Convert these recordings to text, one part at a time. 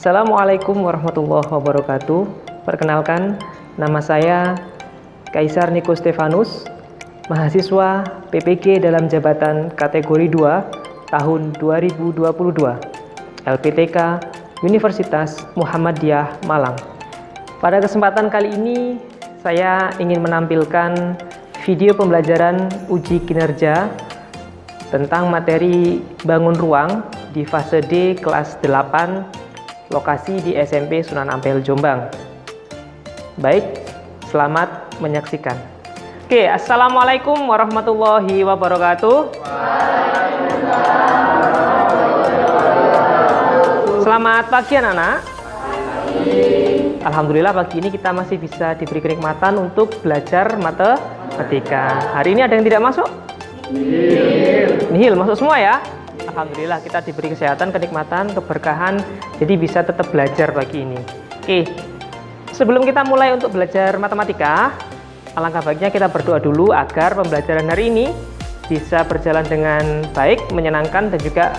Assalamualaikum warahmatullahi wabarakatuh. Perkenalkan, nama saya Kaisar Niko Stefanus, mahasiswa PPG dalam jabatan kategori 2 tahun 2022, LPTK Universitas Muhammadiyah Malang. Pada kesempatan kali ini, saya ingin menampilkan video pembelajaran uji kinerja tentang materi bangun ruang di fase D kelas 8 lokasi di SMP Sunan Ampel, Jombang. Baik, selamat menyaksikan. Oke, assalamualaikum warahmatullahi wabarakatuh. Selamat pagi anak-anak. Alhamdulillah pagi ini kita masih bisa diberi kenikmatan untuk belajar matematika. Hari ini ada yang tidak masuk? Nihil, masuk semua ya? Alhamdulillah kita diberi kesehatan, kenikmatan, keberkahan, jadi bisa tetap belajar pagi ini. Oke, sebelum kita mulai untuk belajar matematika, alangkah baiknya kita berdoa dulu agar pembelajaran hari ini bisa berjalan dengan baik, menyenangkan, dan juga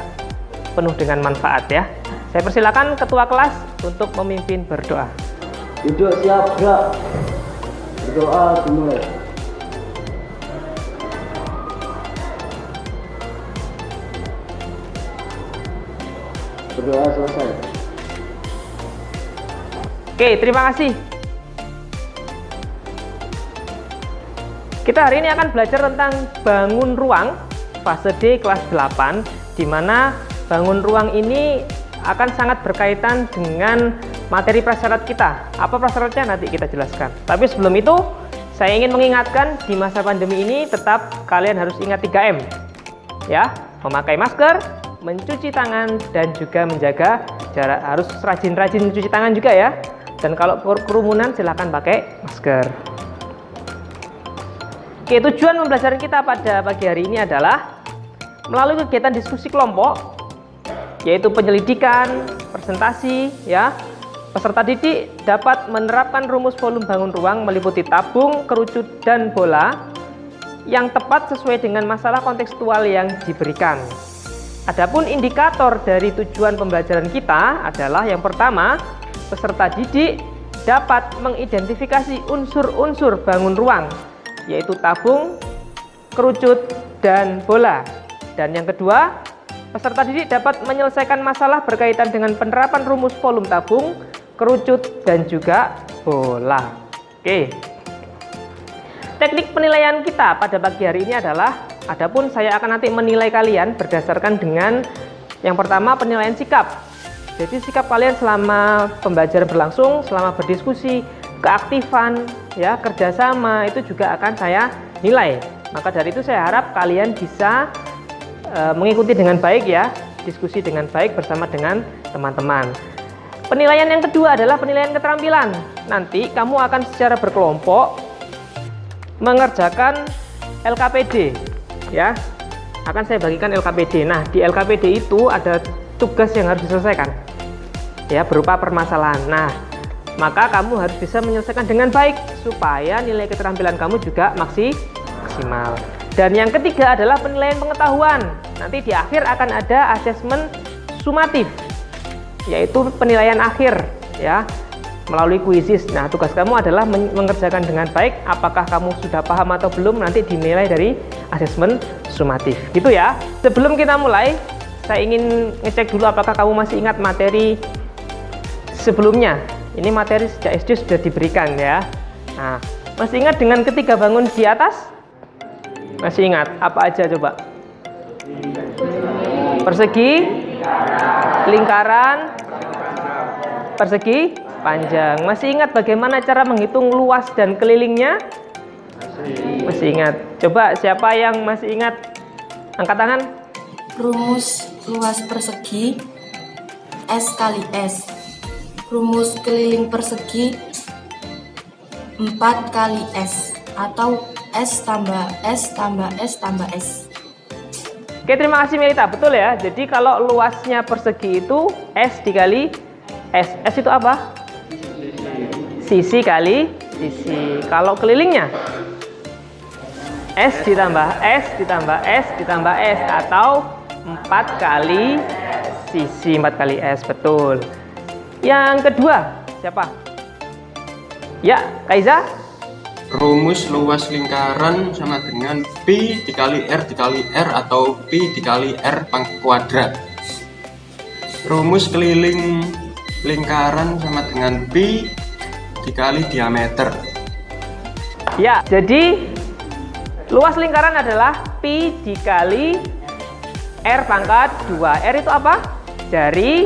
penuh dengan manfaat ya. Saya persilakan ketua kelas untuk memimpin berdoa. Duduk siap, gerak. Berdoa dimulai. Berdoa selesai. Oke, terima kasih. Kita hari ini akan belajar tentang bangun ruang fase D kelas 8, di mana bangun ruang ini akan sangat berkaitan dengan materi prasyarat kita. Apa prasyaratnya nanti kita jelaskan. Tapi sebelum itu, saya ingin mengingatkan di masa pandemi ini tetap kalian harus ingat 3M. Ya, memakai masker, mencuci tangan, dan juga menjaga jarak. Harus rajin-rajin mencuci tangan juga ya. Dan kalau kerumunan silahkan pakai masker. Oke, tujuan pembelajaran kita pada pagi hari ini adalah melalui kegiatan diskusi kelompok, yaitu penyelidikan, presentasi ya. Peserta didik dapat menerapkan rumus volume bangun ruang meliputi tabung, kerucut, dan bola yang tepat sesuai dengan masalah kontekstual yang diberikan. Adapun indikator dari tujuan pembelajaran kita adalah yang pertama, peserta didik dapat mengidentifikasi unsur-unsur bangun ruang, yaitu tabung, kerucut, dan bola. Dan yang kedua, peserta didik dapat menyelesaikan masalah berkaitan dengan penerapan rumus volume tabung, kerucut, dan juga bola. Oke. Teknik penilaian kita pada pagi hari ini adalah, adapun saya akan nanti menilai kalian berdasarkan dengan yang pertama penilaian sikap. Jadi sikap kalian selama pembelajaran berlangsung, selama berdiskusi, keaktifan, ya kerjasama itu juga akan saya nilai. Maka dari itu saya harap kalian bisa mengikuti dengan baik ya, diskusi dengan baik bersama dengan teman-teman. Penilaian yang kedua adalah penilaian keterampilan. Nanti kamu akan secara berkelompok mengerjakan LKPD ya, akan saya bagikan LKPD. Nah, di LKPD itu ada tugas yang harus diselesaikan ya, berupa permasalahan. Nah, maka kamu harus bisa menyelesaikan dengan baik supaya nilai keterampilan kamu juga maksimal. Dan yang ketiga adalah penilaian pengetahuan. Nanti di akhir akan ada asesmen sumatif, yaitu penilaian akhir ya, melalui kuisis. Nah, tugas kamu adalah mengerjakan dengan baik. Apakah kamu sudah paham atau belum, nanti dinilai dari asesmen sumatif. Gitu ya. Sebelum kita mulai, saya ingin ngecek dulu apakah kamu masih ingat materi sebelumnya. Ini materi sejak SD sudah diberikan ya. Nah, masih ingat dengan ketiga bangun di atas? Masih ingat? Apa aja coba? Persegi, lingkaran, persegi, panjang. Masih ingat bagaimana cara menghitung luas dan kelilingnya? Masih ingat. Coba siapa yang masih ingat? Angkat tangan. Rumus luas persegi S kali S. Rumus keliling persegi 4 kali S, atau S tambah S tambah S tambah S. Oke, terima kasih Melita. Betul ya. Jadi kalau luasnya persegi itu S dikali S. S itu apa? Sisi kali sisi. Kalau kelilingnya S ditambah S ditambah S ditambah S, atau 4 kali sisi 4 kali S. Betul. Yang kedua, siapa? Ya, Kaiza. Rumus luas lingkaran sama dengan pi dikali R atau pi dikali R kuadrat. Rumus keliling lingkaran sama dengan pi dikali diameter. Ya, jadi luas lingkaran adalah pi dikali R pangkat 2. R itu apa? Jari.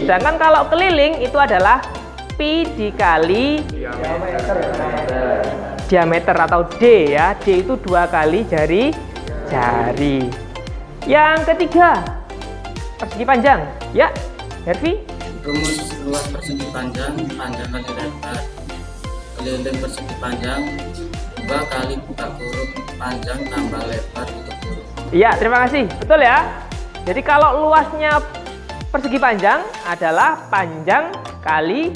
Sedangkan kalau keliling itu adalah pi dikali diameter atau D ya. D itu 2 kali jari. Yang ketiga, persegi panjang. Ya, Hervi. Rumus luas persegi panjang kali lebar keliling persegi panjang 2 kali buka kurung panjang tambah lebar tutup kurung. Iya, terima kasih. Betul ya. Jadi kalau luasnya persegi panjang adalah panjang kali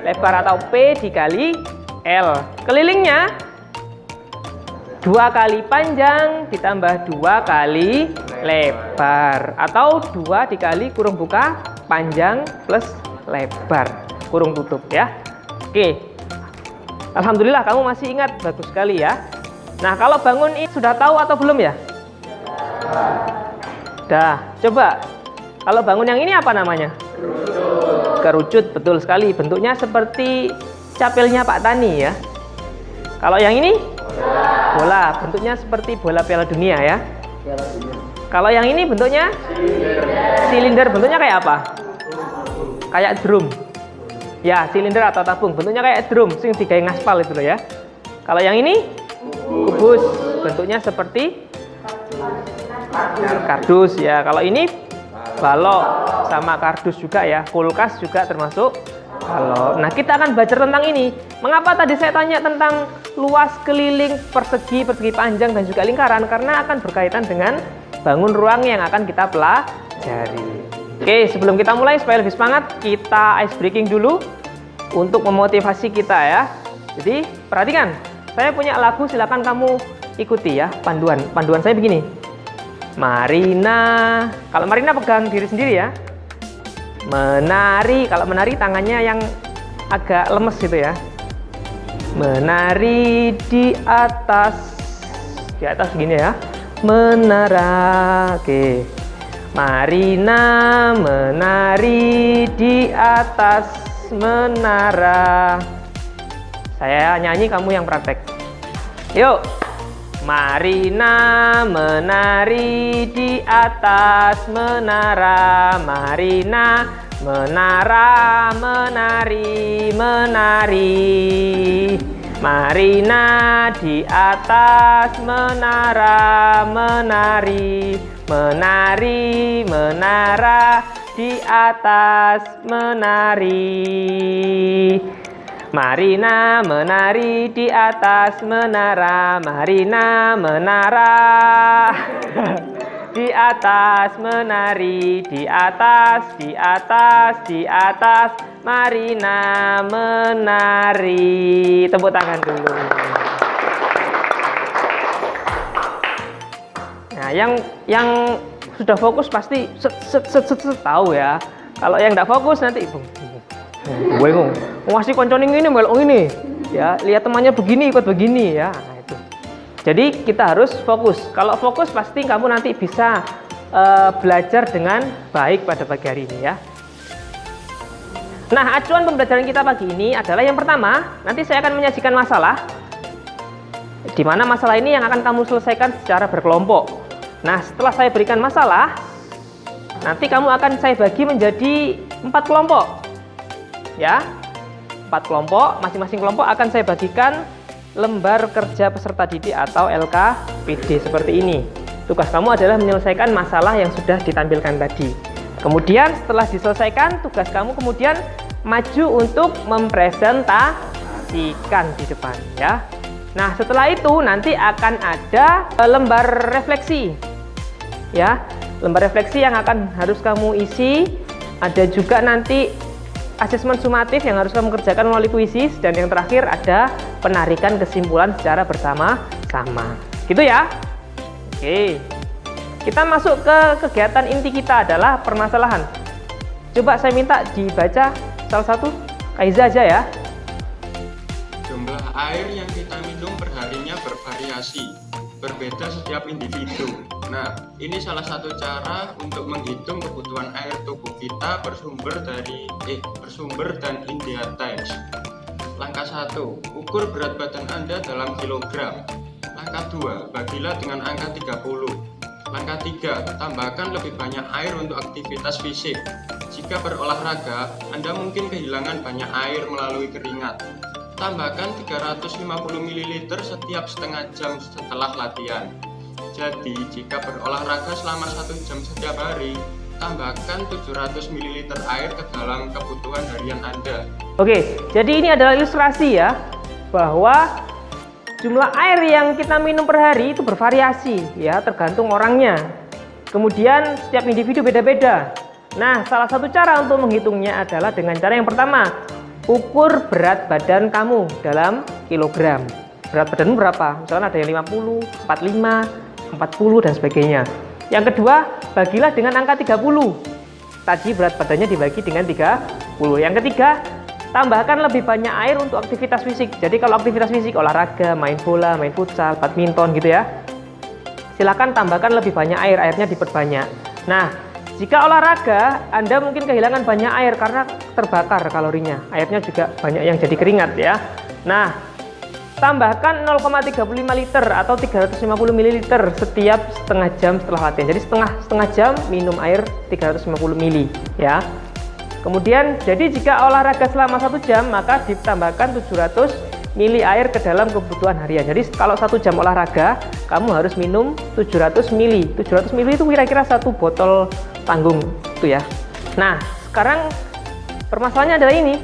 lebar atau P dikali L. Kelilingnya 2 kali panjang ditambah 2 kali lebar atau 2 dikali kurung buka panjang plus lebar kurung tutup ya. Oke. Alhamdulillah kamu masih ingat, bagus sekali ya. Nah, kalau bangun ini sudah tahu atau belum ya? Dah, coba. Kalau bangun yang ini apa namanya? Kerucut, betul sekali. Bentuknya seperti capelnya Pak Tani ya. Kalau yang ini? Bola. Bentuknya seperti bola Piala Dunia ya. Kalau yang ini bentuknya? Silinder. Bentuknya kayak apa? Kayak drum. Ya, silinder atau tabung. Bentuknya kayak drum, sing digawe ngaspal itu loh ya. Kalau yang ini? Kubus. Bentuknya seperti kardus ya. Kalau ini balok sama kardus juga ya. Kulkas juga termasuk balok. Nah, kita akan belajar tentang ini. Mengapa tadi saya tanya tentang luas keliling persegi panjang dan juga lingkaran? Karena akan berkaitan dengan bangun ruang yang akan kita pelajari. Oke, sebelum kita mulai supaya lebih semangat, kita ice breaking dulu untuk memotivasi kita ya. Jadi perhatikan, saya punya lagu, silakan kamu ikuti ya panduan. Panduan saya begini. Marina, kalau Marina pegang diri sendiri ya. Menari, kalau menari tangannya yang agak lemes gitu ya. Menari di atas gini ya. Menara, oke. Marina menari di atas menara. Saya nyanyi, kamu yang praktek. Yuk. Marina menari di atas menara. Marina menara menari. Marina di atas menara menari. Menara di atas menari. Marina menari di atas menara. Marina menara di atas menari. Di atas Marina menari. Tepuk tangan dulu. Nah, yang sudah fokus pasti tahu ya. Kalau yang nggak fokus nanti bingung. Masih konconing ini melok ini. Ya, lihat temannya begini ikut begini ya. Nah, itu. Jadi kita harus fokus. Kalau fokus pasti kamu nanti bisa belajar dengan baik pada pagi hari ini ya. Nah, acuan pembelajaran kita pagi ini adalah yang pertama, nanti saya akan menyajikan masalah. Di mana masalah ini yang akan kamu selesaikan secara berkelompok. Nah, setelah saya berikan masalah, nanti kamu akan saya bagi menjadi 4 kelompok. Ya, 4 kelompok, masing-masing kelompok akan saya bagikan lembar kerja peserta didik atau LKPD seperti ini. Tugas kamu adalah menyelesaikan masalah yang sudah ditampilkan tadi. Kemudian setelah diselesaikan, tugas kamu kemudian maju untuk mempresentasikan di depan ya. Nah, setelah itu nanti akan ada lembar refleksi. Ya, lembar refleksi yang akan harus kamu isi. Ada juga nanti asesmen sumatif yang harus kamu kerjakan melalui kuisis, dan yang terakhir ada penarikan kesimpulan secara bersama-sama. Gitu ya. Oke. Kita masuk ke kegiatan inti kita adalah permasalahan. Coba saya minta dibaca salah satu? Kaiza aja ya. Jumlah air yang kita minum perharinya bervariasi, berbeda setiap individu. Nah, ini salah satu cara untuk menghitung kebutuhan air tubuh kita bersumber dan India Times. Langkah 1, ukur berat badan Anda dalam kilogram. Langkah 2, bagilah dengan angka 30. Langkah 3, tambahkan lebih banyak air untuk aktivitas fisik. Jika berolahraga, Anda mungkin kehilangan banyak air melalui keringat. Tambahkan 350 ml setiap setengah jam setelah latihan. Jadi, jika berolahraga selama 1 jam setiap hari, tambahkan 700 ml air ke dalam kebutuhan harian Anda. Oke, jadi ini adalah ilustrasi ya, bahwa jumlah air yang kita minum per hari itu bervariasi ya, tergantung orangnya. Kemudian setiap individu beda-beda. Nah, salah satu cara untuk menghitungnya adalah dengan cara yang pertama, ukur berat badan kamu dalam kilogram. Berat badanmu berapa? Misalkan ada yang 50, 45, 40 dan sebagainya. Yang kedua, bagilah dengan angka 30. Tadi berat badannya dibagi dengan 30. Yang ketiga, tambahkan lebih banyak air untuk aktivitas fisik. Jadi kalau aktivitas fisik, olahraga, main bola, main futsal, badminton gitu ya, silakan tambahkan lebih banyak air, airnya diperbanyak. Nah, jika olahraga, Anda mungkin kehilangan banyak air karena terbakar kalorinya. Airnya juga banyak yang jadi keringat ya. Nah, tambahkan 0,35 liter atau 350 ml setiap setengah jam setelah latihan. Jadi setengah jam minum air 350 ml ya. Kemudian, jadi jika olahraga selama 1 jam, maka ditambahkan 700 ml air ke dalam kebutuhan harian. Jadi kalau 1 jam olahraga, kamu harus minum 700 ml. 700 ml itu kira-kira 1 botol tanggung itu ya. Nah, sekarang permasalahannya adalah ini.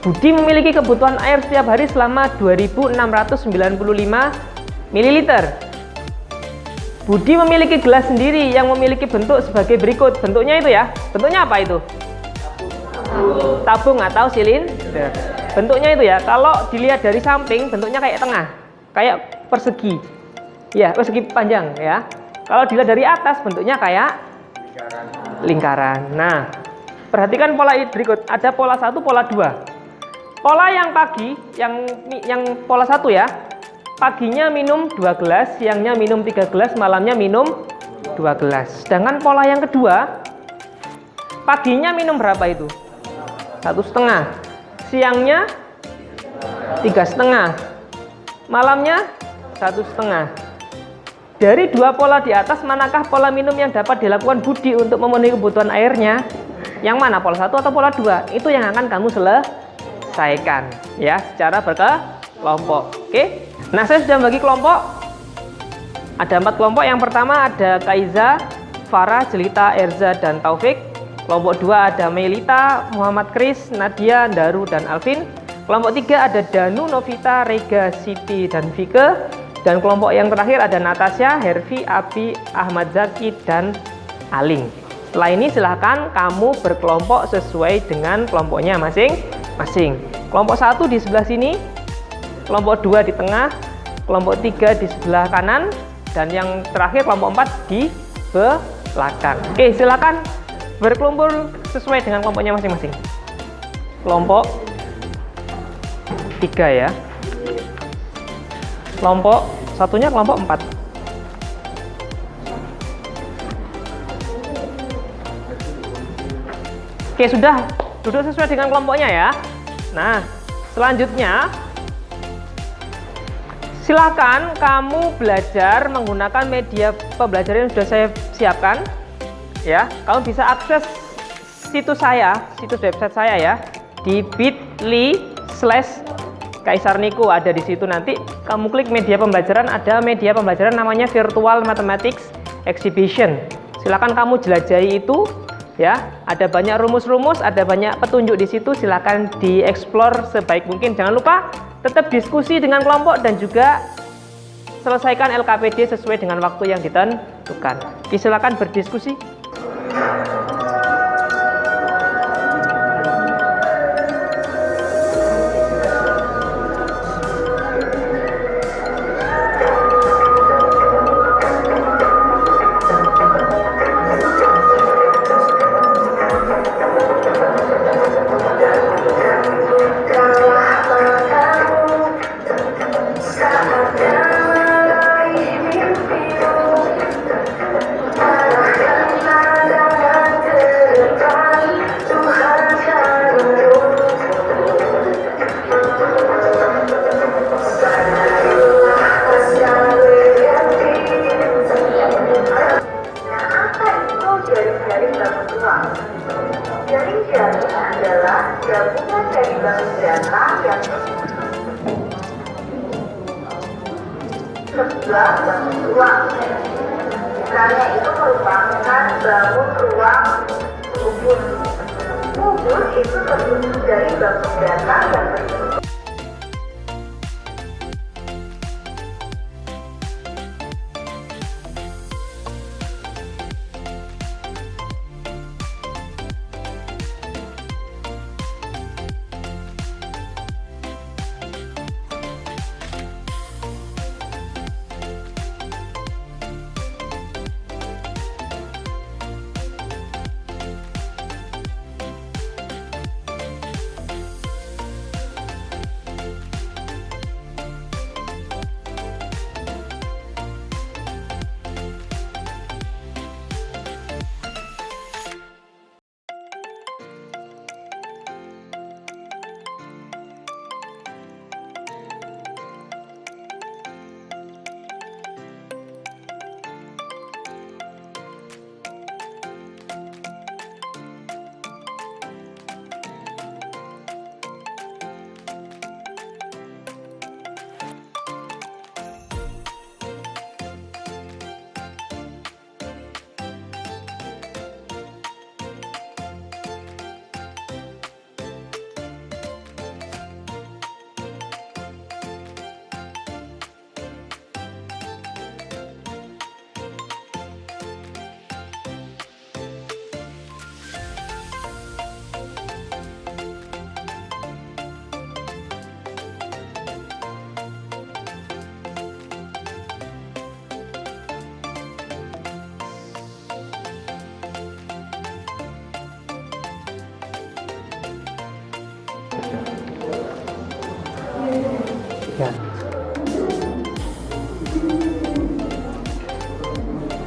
Budi memiliki kebutuhan air setiap hari selama 2695 ml. Budi memiliki gelas sendiri yang memiliki bentuk sebagai berikut. Bentuknya itu ya. Bentuknya apa itu? Tabung atau silinder. Bentuknya itu ya. Kalau dilihat dari samping, bentuknya kayak tengah, kayak persegi. Ya, persegi panjang ya. Kalau dilihat dari atas, bentuknya kayak lingkaran. Nah, perhatikan pola berikut. Ada pola 1, pola 2. Pola yang pagi, yang pola 1 ya. Paginya minum 2 gelas, siangnya minum 3 gelas, malamnya minum 2 gelas. Sedangkan pola yang kedua, paginya minum berapa itu? 1,5. Siangnya 3,5. Malamnya 1,5. Dari 2 pola di atas, manakah pola minum yang dapat dilakukan Budi untuk memenuhi kebutuhan airnya? Yang mana? Pola 1 atau pola 2? Itu yang akan kamu selesaikan ya, secara berkelompok. Oke? Nah, saya sudah bagi kelompok. Ada 4 kelompok. Yang pertama ada Kaiza, Farah, Jelita, Erza, dan Taufik. Kelompok 2 ada Melita, Muhammad Kris, Nadia, Daru, dan Alvin. Kelompok 3 ada Danu, Novita, Rega, Siti, dan Vike. Dan kelompok yang terakhir ada Natasha, Hervi, Abi, Ahmad Zaki, dan Aling. Setelah ini silahkan kamu berkelompok sesuai dengan kelompoknya masing-masing. Kelompok 1 di sebelah sini, kelompok 2 di tengah, kelompok 3 di sebelah kanan, dan yang terakhir kelompok 4 di belakang. Oke, silakan berkumpul sesuai dengan kelompoknya masing-masing. Kelompok 3 ya. Kelompok satunya kelompok 4. Oke, sudah duduk sesuai dengan kelompoknya ya. Nah, selanjutnya silakan kamu belajar menggunakan media pembelajaran yang sudah saya siapkan ya. Kamu bisa akses situs website saya ya, di bit.ly/kaisarniko. Ada di situ, nanti kamu klik media pembelajaran, ada media pembelajaran namanya Virtual Mathematics Exhibition. Silakan kamu jelajahi itu ya. Ada banyak rumus-rumus, ada banyak petunjuk di situ. Silakan dieksplor sebaik mungkin. Jangan lupa tetap diskusi dengan kelompok dan juga selesaikan LKPD sesuai dengan waktu yang ditentukan. Silakan berdiskusi. juga bangun ruang. Misalnya itu merupakan bangun ruang kubus. Kubus itu tersusun dari bangun data yang berbentuk ya.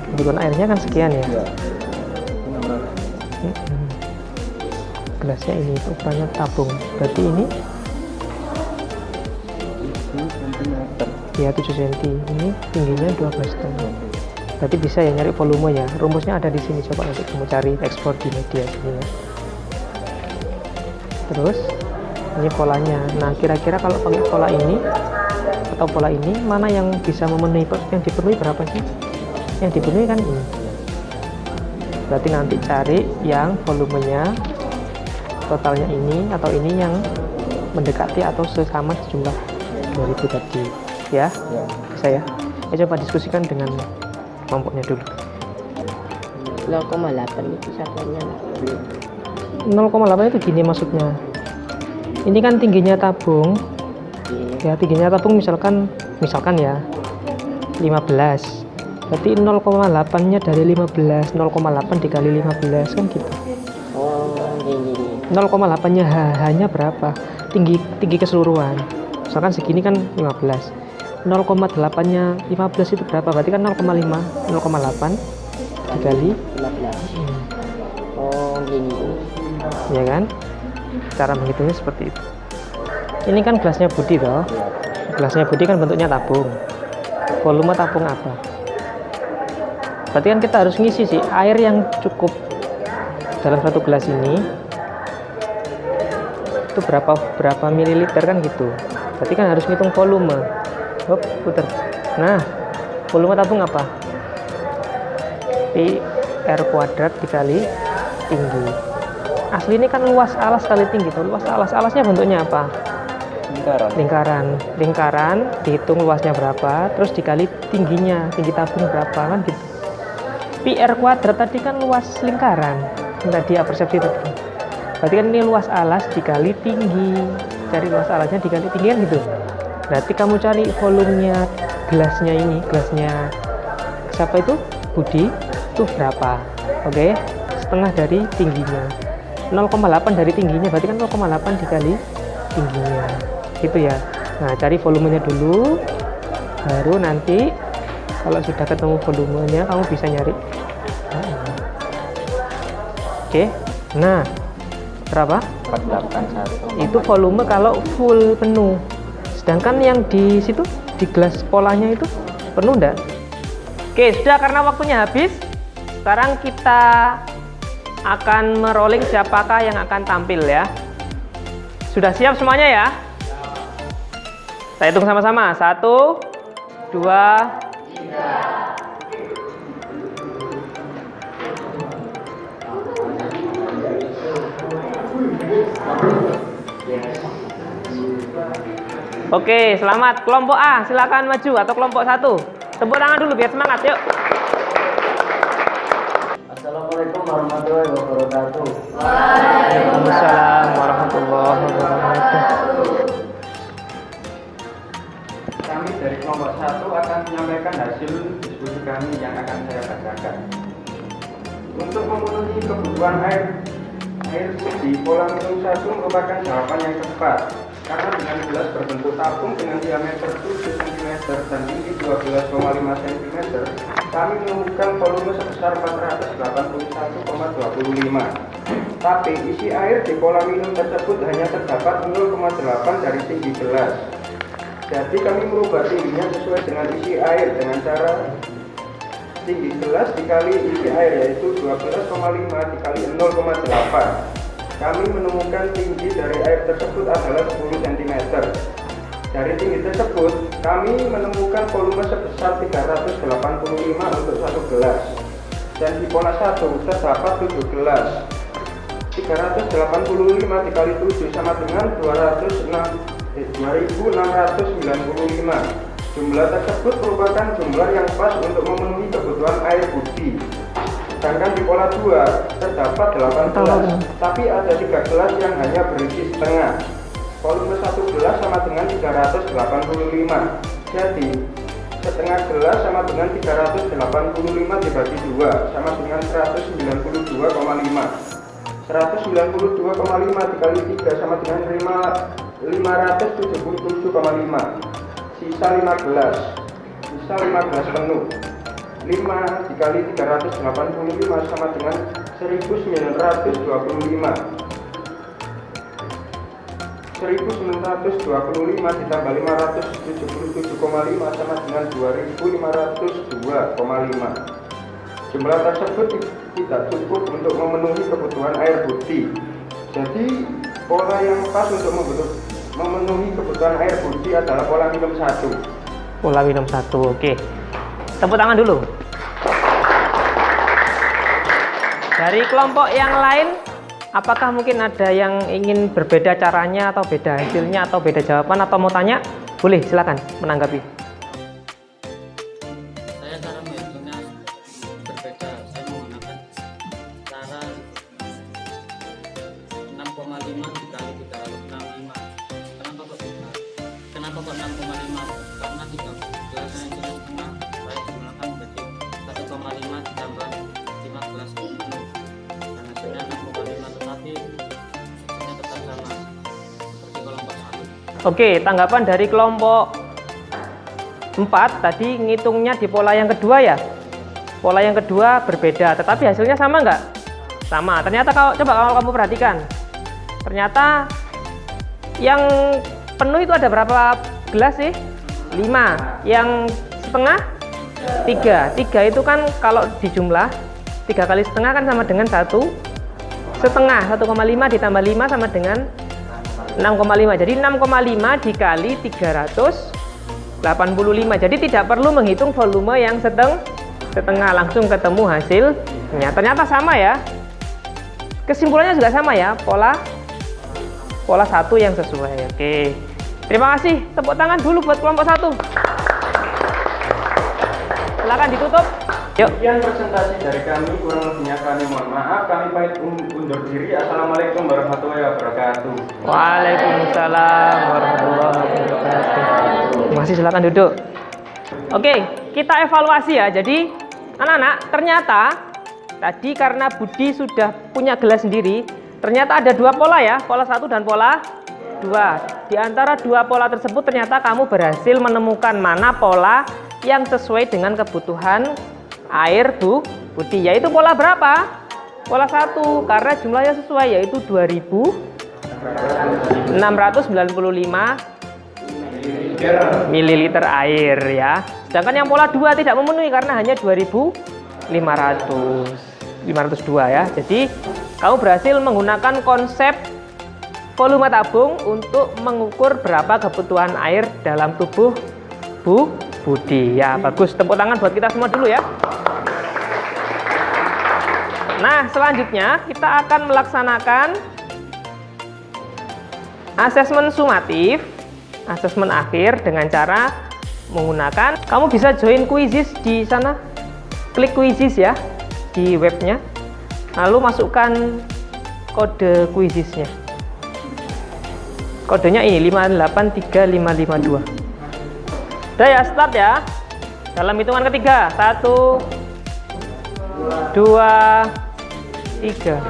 Kebutuhan airnya kan sekian ya. Gelasnya ini ukurannya tabung, berarti ini ya 7 cm, ini tingginya 12,5. Berarti bisa ya nyari volumenya. Rumusnya ada di sini, coba nanti kamu cari ekspor di media sini ya. Terus ini polanya. Nah, kira-kira kalau pakai pola ini atau pola ini, mana yang bisa memenuhi? Yang dipenuhi berapa sih? Yang dipenuhi kan ini. Berarti nanti cari yang volumenya totalnya ini atau ini yang mendekati atau sesama jumlah 2000 tadi ya. Bisa ya. Coba diskusikan dengan kelompoknya dulu. 0,8 itu satunya. 0,8 itu gini maksudnya. Ini kan tingginya tabung. Ya, tingginya tabung misalkan ya 15. Berarti 0,8-nya dari 15, 0,8 dikali 15 kan gitu. Oh, ini. 0,8-nya hanya berapa? Tinggi keseluruhan. Misalkan segini kan 15. 0,8-nya 15 itu berapa? Berarti kan 0,5, 0,8 dikali 15. Oh, gini. ya kan? Cara menghitungnya seperti itu. Ini kan gelasnya Budi toh. Gelasnya Budi kan bentuknya tabung. Volume tabung apa? Berarti kan kita harus ngisi sih air yang cukup dalam satu gelas ini itu berapa mililiter kan gitu. Berarti kan harus ngitung volume. Hop, puter. Nah, volume tabung apa? Pi R kuadrat dikali tinggi. Asli ini kan luas alas kali tinggi tuh. Luas alasnya bentuknya apa? Lingkaran dihitung luasnya berapa, terus dikali tingginya, tinggi tabung berapa kan gitu. Pi R kuadrat tadi kan luas lingkaran yang tadi persepsi tadi. Berarti kan ini luas alas dikali tinggi, cari luas alasnya dikali tinggi kan gitu. Berarti kamu cari volumenya gelasnya ini, gelasnya siapa itu? Budi, itu berapa? Oke, setengah dari tingginya. 0,8 dari tingginya, berarti kan 0,8 dikali tingginya gitu ya. Nah, cari volumenya dulu, baru nanti kalau sudah ketemu volumenya kamu bisa nyari. Oke, nah berapa? 481. Itu volume kalau full penuh. Sedangkan yang di situ di gelas polanya itu penuh enggak? Oke, sudah, karena waktunya habis. Sekarang kita akan merolling siapakah yang akan tampil ya. Sudah siap semuanya ya? Saya hitung sama-sama. 1, 2, Oke, selamat. Kelompok A, silakan maju atau kelompok 1. Tepuk tangan dulu biar semangat, yuk. Assalamualaikum warahmatullahi wabarakatuh. Waalaikumsalam warahmatullahi wabarakatuh. Kami dari kelompok 1 akan menyampaikan hasil diskusi kami yang akan saya bacakan. Untuk memenuhi kebutuhan air di pola minum 1 merupakan jawaban yang tepat. Karena dengan gelas berbentuk tabung dengan diameter 7 cm dan tinggi 12,5 cm, kami menemukan volume sebesar 481,25. Tapi isi air di pola minum tersebut hanya terdapat 0,8 dari tinggi gelas. Jadi kami merubah tingginya sesuai dengan isi air dengan cara tinggi gelas dikali isi air, yaitu 12,5 dikali 0,8. Kami menemukan tinggi dari air tersebut adalah 10 cm. Dari tinggi tersebut, kami menemukan volume sebesar 385 untuk satu gelas. Dan di pola 1 terdapat 7 gelas. 385 dikali 7 sama dengan 2695. Jumlah tersebut merupakan jumlah yang pas untuk memenuhi kebutuhan air budi. Sedangkan di pola 2 terdapat 8 gelas, tapi ada 3 gelas yang hanya berisi setengah. Volume 1 gelas sama dengan 385. Jadi, setengah gelas sama dengan 385 dibagi 2 sama dengan 192,5. 192,5 dikali 3 sama dengan 577,5. Sisa 5 gelas. Sisa 5 gelas penuh. 5 dikali 385 sama dengan 1925. 1925 ditambah 577,5 sama dengan 2502,5. Jumlah tersebut tidak cukup untuk memenuhi kebutuhan air budi. Jadi pola yang pas untuk memenuhi kebutuhan air budi adalah pola minum 1. Pola minum 1, oke. Tepuk tangan dulu. Dari kelompok yang lain, apakah mungkin ada yang ingin berbeda caranya atau beda hasilnya atau beda jawaban atau mau tanya? Boleh, silakan menanggapi. Saya cara menghitungnya berbeda. Saya menggunakan cara 6,5 dikali 365. Kenapa kok 6,5? Karena 3 gelasnya itu setengah, saya gunakan menjadi 1,5 ditambah 5 gelas penuh. Dan hasilnya 6,5, tetapi hasilnya tetap sama seperti kelompok 1. Oke, tanggapan dari kelompok 4 tadi ngitungnya di pola yang kedua ya. Pola yang kedua berbeda, tetapi hasilnya sama nggak? Sama. Ternyata kalau kamu perhatikan, ternyata yang penuh itu ada berapa gelas sih? 5. Yang setengah 3. 3 itu kan kalau dijumlah 3 kali setengah kan sama dengan 1 setengah. 1,5 ditambah 5 sama dengan 6,5. Jadi 6,5 dikali 385. Jadi tidak perlu menghitung volume yang setengah, langsung ketemu hasilnya. Ternyata sama ya. Kesimpulannya juga sama ya, pola 1 yang sesuai. Oke. Terima kasih. Tepuk tangan dulu buat kelompok 1. Silakan ditutup. Yuk. Sekian presentasi dari kami, kurang lebihnya kami mohon maaf. Kami pamit undur diri. Assalamualaikum warahmatullahi wabarakatuh. Waalaikumsalam warahmatullahi wabarakatuh. Terima kasih, silakan duduk. Oke, kita evaluasi ya. Jadi, anak-anak, ternyata tadi karena Budi sudah punya gelas sendiri, ternyata ada 2 pola ya, pola 1 dan pola 2. Di antara 2 pola tersebut ternyata kamu berhasil menemukan mana pola yang sesuai dengan kebutuhan air Budi, yaitu pola berapa? Pola 1, karena jumlahnya sesuai, yaitu 2695 ml air ya. Sedangkan yang pola 2 tidak memenuhi karena hanya 502 ya. Jadi kamu berhasil menggunakan konsep volume tabung untuk mengukur berapa kebutuhan air dalam tubuh Budi. Ya, bagus. Tepuk tangan buat kita semua dulu ya. Nah, selanjutnya kita akan melaksanakan asesmen sumatif, asesmen akhir dengan cara menggunakan, kamu bisa join Quizizz di sana. Klik Quizizz ya di webnya. Lalu masukkan kode Quizizz-nya. Kodenya ini 583552. Udah ya, start ya. Dalam hitungan ketiga. 1 2 3.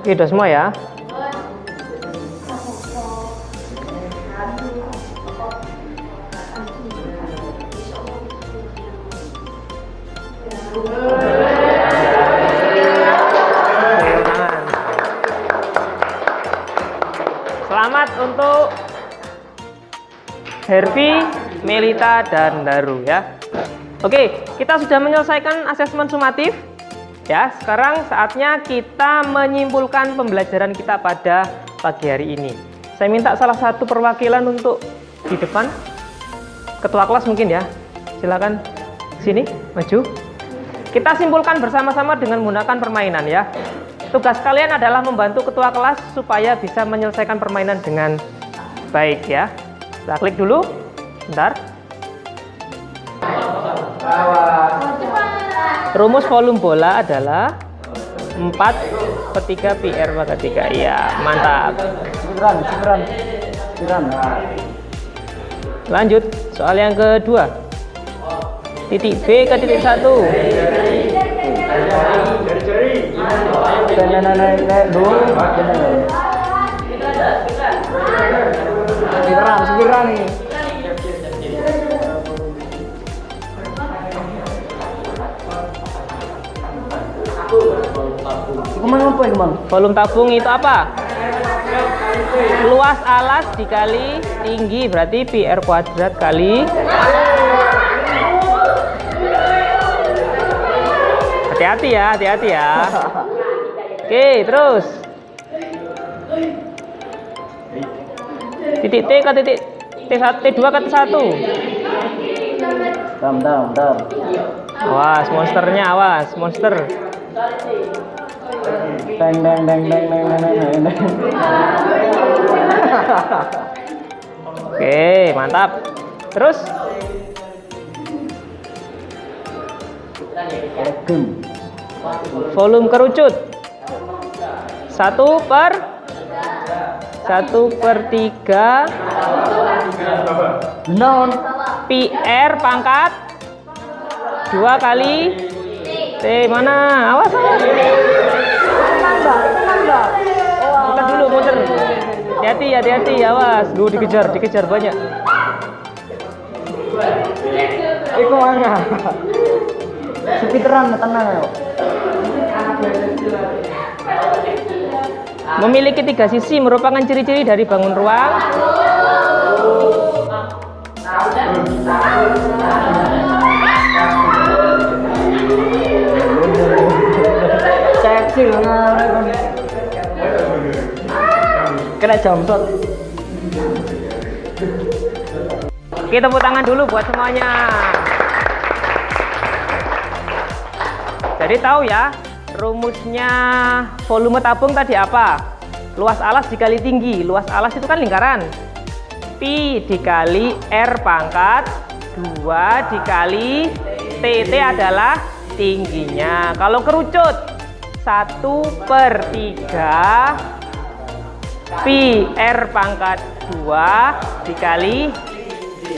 Oke, udah semua ya. Selamat untuk Hervi, Melita, dan Daru ya. Oke, kita sudah menyelesaikan asesmen sumatif. Ya, sekarang saatnya kita menyimpulkan pembelajaran kita pada pagi hari ini. Saya minta salah satu perwakilan untuk di depan. Ketua kelas mungkin ya. Silakan sini, maju. Kita simpulkan bersama-sama dengan menggunakan permainan ya. Tugas kalian adalah membantu ketua kelas supaya bisa menyelesaikan permainan dengan baik ya. Kita klik dulu. Bentar. Rumus volume bola adalah 4/3 PR/3. Iya, mantap. Lanjut, soal yang kedua. Titik B ke titik 1. Segera nih. Volume tabung itu apa? Luas alas dikali tinggi, berarti PR kuadrat kali. Hati-hati ya, hati-hati ya. Oke, terus. Titik T ke titik T2 ke T1. Bentar. Awas, monsternya, awas, monster. Deng. Oke, mantap. Terus volume kerucut 1/3 PR pangkat 2 kali T. Mana? Awas. Muter dulu, muter. Hati-hati, awas. Dikejar banyak. Iku mana? Sepiteran tenang ya. Memiliki 3 sisi merupakan ciri-ciri dari bangun ruang. Kecil kena jamsot. Kita tepuk tangan dulu buat semuanya. Jadi tahu ya, rumusnya volume tabung tadi apa? Luas alas dikali tinggi. Luas alas itu kan lingkaran. Pi dikali R pangkat 2 dikali TT adalah tingginya. Kalau kerucut 1/3 pi R pangkat 2 dikali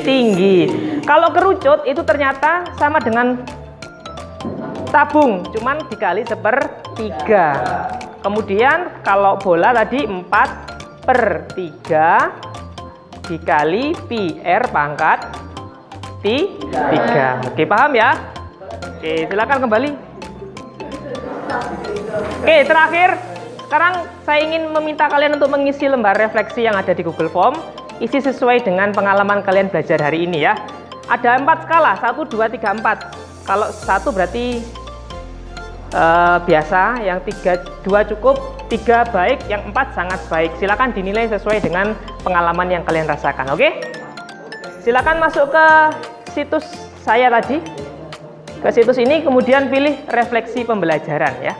tinggi. Kalau kerucut itu ternyata sama dengan tabung, cuman dikali 1/3. Kemudian kalau bola tadi 4/3 dikali pi R pangkat 3. Oke, paham ya? Oke, silakan kembali. Oke, terakhir, sekarang saya ingin meminta kalian untuk mengisi lembar refleksi yang ada di Google Form. Isi sesuai dengan pengalaman kalian belajar hari ini ya. Ada 4 skala, 1, 2, 3, 4. Kalau 1 berarti biasa, yang 2 cukup, 3 baik, yang 4 sangat baik. Silakan dinilai sesuai dengan pengalaman yang kalian rasakan, oke? Silakan masuk ke situs saya tadi. Ke situs ini, kemudian pilih refleksi pembelajaran ya.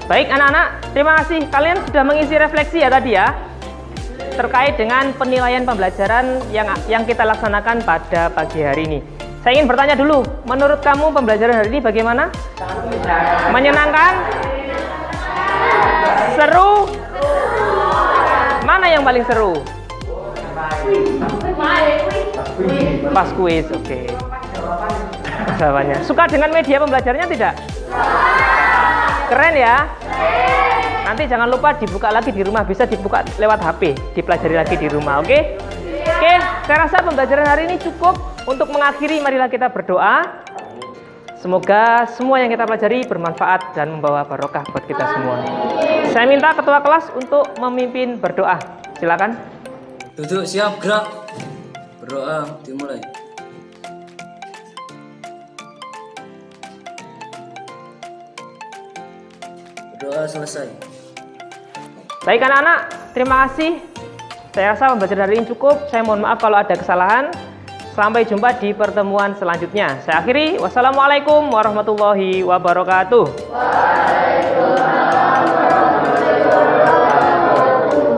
Baik anak-anak, terima kasih. Kalian sudah mengisi refleksi ya tadi ya, terkait dengan penilaian pembelajaran yang kita laksanakan pada pagi hari ini. Saya ingin bertanya dulu, menurut kamu pembelajaran hari ini bagaimana? Menyenangkan? Seru? Mana yang paling seru? Pas kuis, oke. Jawabannya. Suka dengan media pembelajarannya tidak? Keren ya. Nanti jangan lupa dibuka lagi di rumah, bisa dibuka lewat HP, dipelajari lagi di rumah, oke? Oke, saya rasa pembelajaran hari ini cukup. Untuk mengakhiri, marilah kita berdoa. Semoga semua yang kita pelajari bermanfaat dan membawa barokah buat kita semua. Saya minta ketua kelas untuk memimpin berdoa. Silakan. Duduk, siap, gerak. Berdoa dimulai. Berdoa selesai. Baik anak-anak, terima kasih. Saya rasa pembelajaran hari ini cukup. Saya mohon maaf kalau ada kesalahan. Sampai jumpa di pertemuan selanjutnya. Saya akhiri. Wassalamualaikum warahmatullahi wabarakatuh.